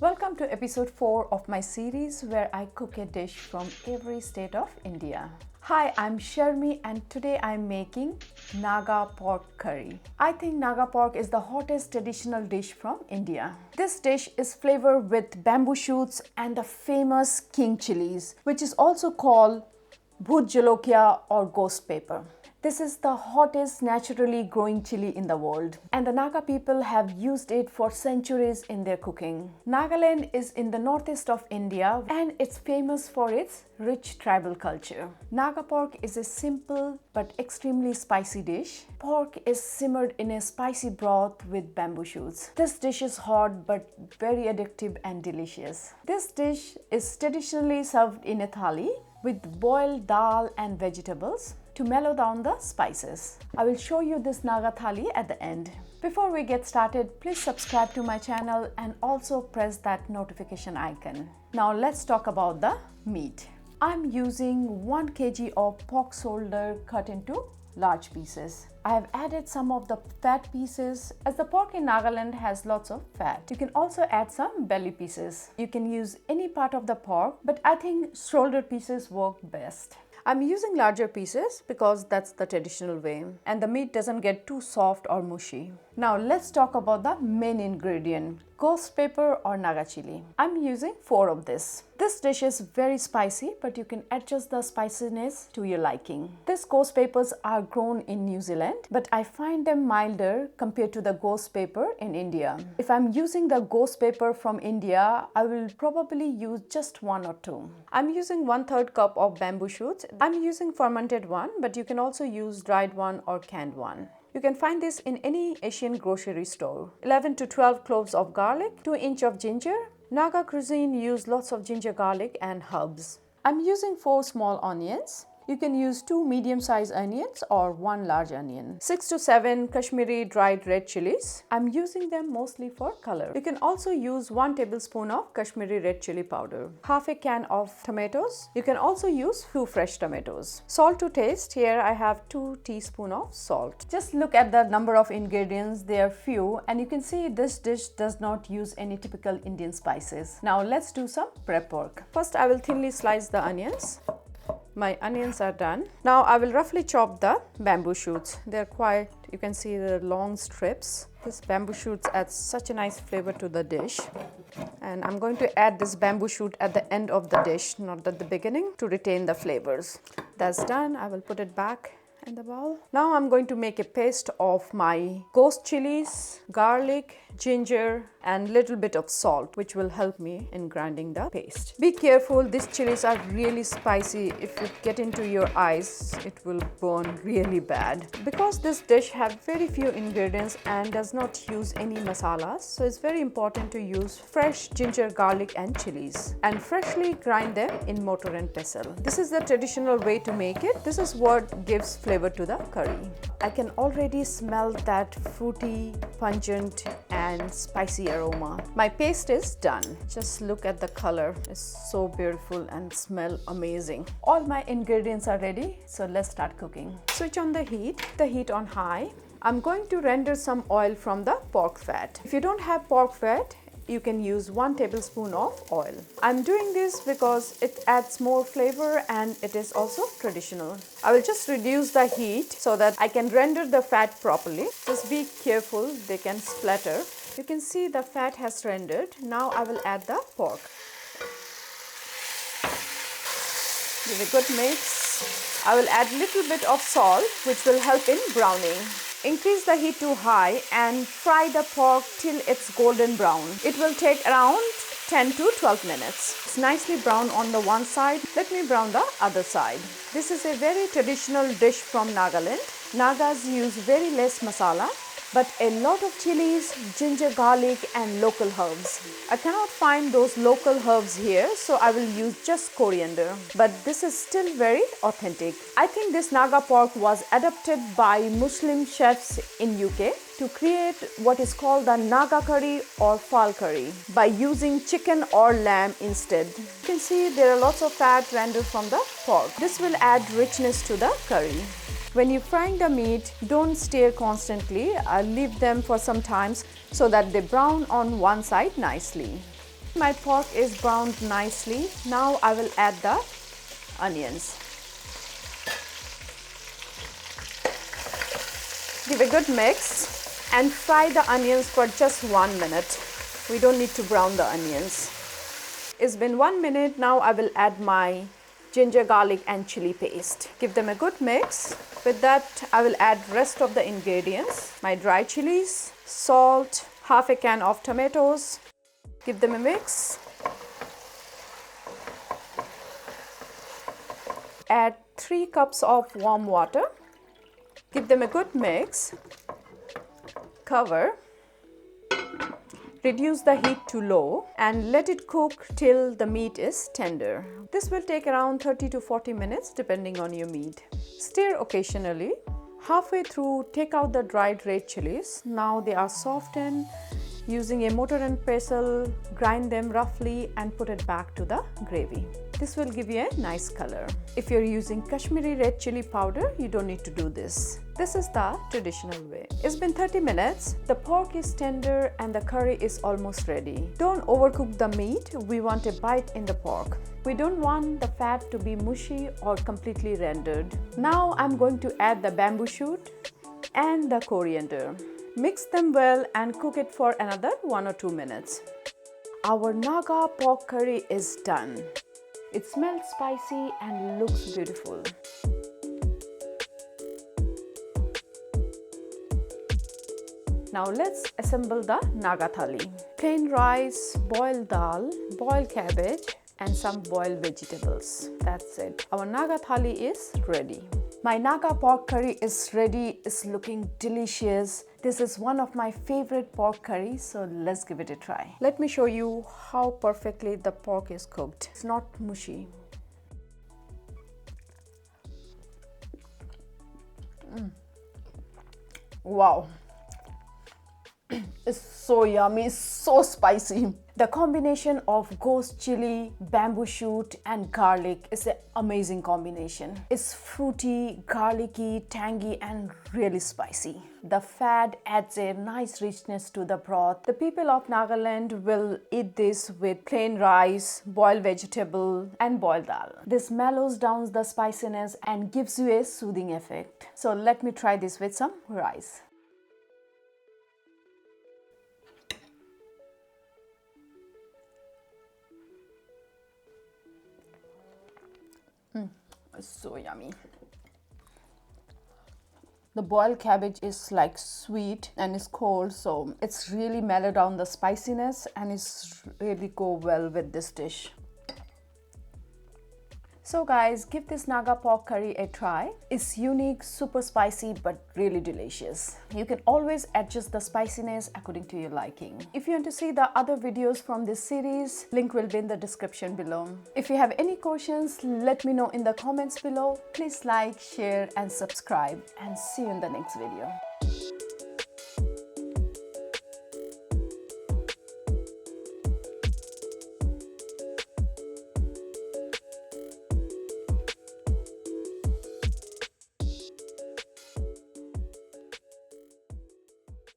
Welcome to episode 4 of my series where I cook a dish from every state of India. Hi, I'm Sharmi and today I'm making Naga Pork Curry. I think Naga pork is the hottest traditional dish from India. This dish is flavored with bamboo shoots and the famous king chilies, which is also called Bhoot Jolokia or ghost pepper. This is the hottest naturally growing chili in the world, and the Naga people have used it for centuries in their cooking. Nagaland is in the northeast of India and it's famous for its rich tribal culture. Naga pork is a simple but extremely spicy dish. Pork is simmered in a spicy broth with bamboo shoots. This dish is hot but very addictive and delicious. This dish is traditionally served in a thali with boiled dal and vegetables to mellow down the spices. I will show you this Naga thali at the end. Before we get started, please subscribe to my channel and also press that notification icon. Now let's talk about the meat. I'm using 1 kg of pork shoulder cut into large pieces. I have added some of the fat pieces as the pork in Nagaland has lots of fat. You can also add some belly pieces. You can use any part of the pork, but I think shoulder pieces work best. I'm using larger pieces because that's the traditional way and the meat doesn't get too soft or mushy. Now let's talk about the main ingredient, ghost pepper or Naga Chilli. I'm using 4 of this. This dish is very spicy, but you can adjust the spiciness to your liking. These ghost peppers are grown in New Zealand, but I find them milder compared to the ghost pepper in India. If I'm using the ghost pepper from India, I will probably use just 1 or 2. I'm using 1/3 cup of bamboo shoots. I'm using fermented one, but you can also use dried one or canned one. You can find this in any Asian grocery store. 11 to 12 cloves of garlic, 2 inch of ginger. Naga cuisine use lots of ginger, garlic and herbs. I'm using 4 small onions. You can use 2 medium-sized onions or 1 large onion. 6 to 7 Kashmiri dried red chilies. I'm using them mostly for color. You can also use 1 tablespoon of Kashmiri red chili powder. Half a can of tomatoes. You can also use 2 fresh tomatoes. Salt to taste. Here I have 2 teaspoons of salt. Just look at the number of ingredients. They are few and you can see this dish does not use any typical Indian spices. Now let's do some prep work. First I will thinly slice the onions. My onions are done. Now I will roughly chop the bamboo shoots. They're quite, you can see the long strips. This bamboo shoots adds such a nice flavor to the dish. And I'm going to add this bamboo shoot at the end of the dish, not at the beginning, to retain the flavors. That's done. I will put it back in the bowl. Now I'm going to make a paste of my ghost chilies, garlic, ginger and little bit of salt, which will help me in grinding the paste. Be careful, these chilies are really spicy. If it get into your eyes, it will burn really bad. Because this dish has very few ingredients and does not use any masalas, so it's very important to use fresh ginger, garlic and chilies and freshly grind them in mortar and pestle. This is the traditional way to make it. This is what gives flavor to the curry. I can already smell that fruity, pungent and spicy aroma. My paste is done. Just look at the color. It's so beautiful and smell amazing. All my ingredients are ready, so let's start cooking. Switch on the heat on high. I'm going to render some oil from the pork fat. If you don't have pork fat, you can use 1 tablespoon of oil. I'm doing this because it adds more flavor and it is also traditional. I will just reduce the heat so that I can render the fat properly. Just be careful, they can splatter. You can see the fat has rendered. Now I will add the pork. Give a good mix. I will add little bit of salt, which will help in browning. Increase the heat to high and fry the pork till it's golden brown. It will take around 10 to 12 minutes. It's nicely brown on the one side. Let me brown the other side. This is a very traditional dish from Nagaland. Nagas use very less masala, but a lot of chilies, ginger, garlic and local herbs. I cannot find those local herbs here, so I will use just coriander. But this is still very authentic. I think this Naga pork was adapted by Muslim chefs in UK to create what is called the Naga curry or phaal curry by using chicken or lamb instead. You can see there are lots of fat rendered from the pork. This will add richness to the curry. When you're frying the meat, don't stir constantly. Leave them for some time so that they brown on one side nicely. My pork is browned nicely. Now I will add the onions. Give a good mix and fry the onions for just 1 minute. We don't need to brown the onions. It's been 1 minute. Now I will add my ginger, garlic and chili paste. Give them a good mix. With that, I will add rest of the ingredients. My dry chilies, salt, half a can of tomatoes. Give them a mix. Add 3 cups of warm water. Give them a good mix. Cover. Reduce the heat to low and let it cook till the meat is tender. This will take around 30 to 40 minutes depending on your meat. Stir occasionally. Halfway through, take out the dried red chilies. Now they are softened. Using a mortar and pestle, grind them roughly and put it back to the gravy. This will give you a nice color. If you're using Kashmiri red chili powder, you don't need to do this. This is the traditional way. It's been 30 minutes. The pork is tender and the curry is almost ready. Don't overcook the meat. We want a bite in the pork. We don't want the fat to be mushy or completely rendered. Now I'm going to add the bamboo shoot and the coriander. Mix them well and cook it for another 1 or 2 minutes. Our Naga pork curry is done. It smells spicy and looks beautiful. Now let's assemble the Naga thali. Plain rice, boiled dal, boiled cabbage and some boiled vegetables. That's it. Our Naga thali is ready. My Naga pork curry is ready. It's looking delicious. This is one of my favorite pork curries, so let's give it a try. Let me show you how perfectly the pork is cooked. It's not mushy. Wow. It's so yummy, it's so spicy. The combination of ghost chili, bamboo shoot and garlic is an amazing combination. It's fruity, garlicky, tangy and really spicy. The fat adds a nice richness to the broth. The people of Nagaland will eat this with plain rice, boiled vegetable and boiled dal. This mellows down the spiciness and gives you a soothing effect. So let me try this with some rice. It's so yummy. The boiled cabbage is like sweet and it's cold, so it's really mellowed down the spiciness and it's really go well with this dish. So guys, give this Naga pork curry a try. It's unique, super spicy, but really delicious. You can always adjust the spiciness according to your liking. If you want to see the other videos from this series, link will be in the description below. If you have any questions, let me know in the comments below. Please like, share and subscribe and see you in the next video.